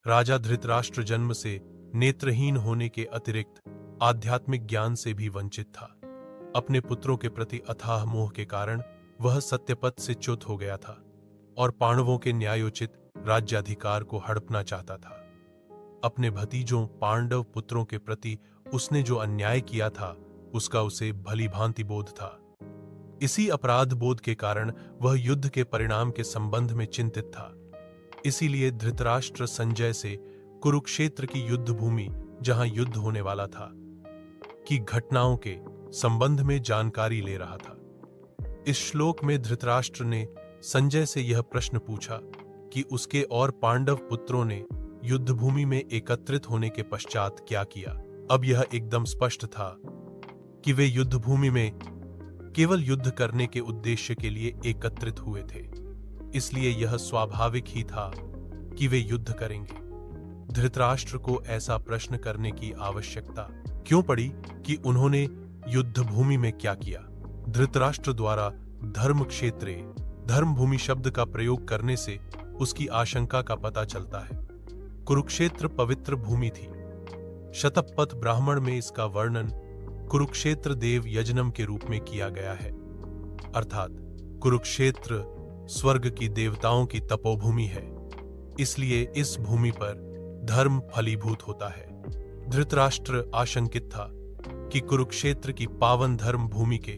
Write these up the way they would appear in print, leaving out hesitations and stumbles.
राजा धृतराष्ट्र जन्म से नेत्रहीन होने के अतिरिक्त आध्यात्मिक ज्ञान से भी वंचित था। अपने पुत्रों के प्रति अथाह मोह के कारण वह सत्यपथ से च्युत हो गया था और पांडवों के न्यायोचित राज्याधिकार को हड़पना चाहता था। अपने भतीजों पांडव पुत्रों के प्रति उसने जो अन्याय किया था उसका उसे भली भांति बोध था। इसी अपराध बोध के कारण वह युद्ध के परिणाम के संबंध में चिंतित था। इसीलिए धृतराष्ट्र संजय से कुरुक्षेत्र की युद्ध भूमि, जहां युद्ध होने वाला था, की घटनाओं के संबंध में जानकारी ले रहा था। इस श्लोक में धृतराष्ट्र ने संजय से यह प्रश्न पूछा कि उसके और पांडव पुत्रों ने युद्धभूमि में एकत्रित होने के पश्चात क्या किया। अब यह एकदम स्पष्ट था कि वे युद्धभूमि में केवल युद्ध करने के उद्देश्य के लिए एकत्रित हुए थे, इसलिए यह स्वाभाविक ही था कि वे युद्ध करेंगे। धृतराष्ट्र को ऐसा प्रश्न करने की आवश्यकता क्यों पड़ी कि उन्होंने युद्धभूमि में क्या किया? धृतराष्ट्र द्वारा धर्म क्षेत्रे, धर्मभूमि शब्द का प्रयोग करने से उसकी आशंका का पता चलता है। कुरुक्षेत्र पवित्र भूमि थी। शतपथ ब्राह्मण में इसका वर्णन कुरुक्षेत्र देव यजनम के रूप में किया गया है, अर्थात कुरुक्षेत्र स्वर्ग की देवताओं की तपोभूमि है, इसलिए इस भूमि पर धर्म फलीभूत होता है। धृतराष्ट्र आशंकित था कि कुरुक्षेत्र की पावन धर्म भूमि के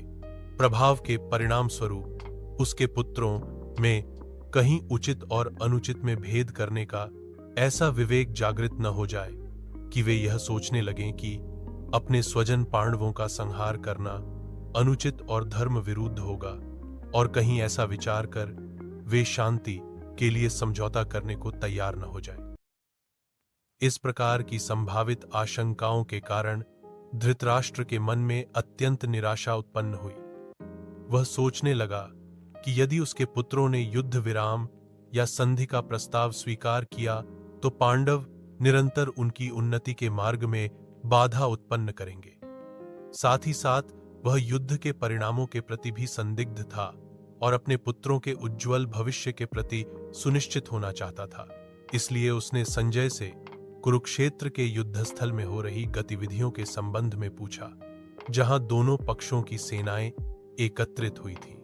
प्रभाव के परिणाम स्वरूप उसके पुत्रों में कहीं उचित और अनुचित में भेद करने का ऐसा विवेक जागृत न हो जाए कि वे यह सोचने लगें कि अपने स्वजन पांडवों का संहार करना अनुचित और धर्म विरुद्ध होगा, और कहीं ऐसा विचार कर वे शांति के लिए समझौता करने को तैयार न हो जाए। इस प्रकार की संभावित आशंकाओं के कारण धृतराष्ट्र के मन में अत्यंत निराशा उत्पन्न हुई। वह सोचने लगा कि यदि उसके पुत्रों ने युद्ध विराम या संधि का प्रस्ताव स्वीकार किया तो पांडव निरंतर उनकी उन्नति के मार्ग में बाधा उत्पन्न करेंगे। साथ ही साथ वह युद्ध के परिणामों के प्रति भी संदिग्ध था और अपने पुत्रों के उज्जवल भविष्य के प्रति सुनिश्चित होना चाहता था। इसलिए उसने संजय से कुरुक्षेत्र के युद्धस्थल में हो रही गतिविधियों के संबंध में पूछा, जहां दोनों पक्षों की सेनाएं एकत्रित हुई थीं।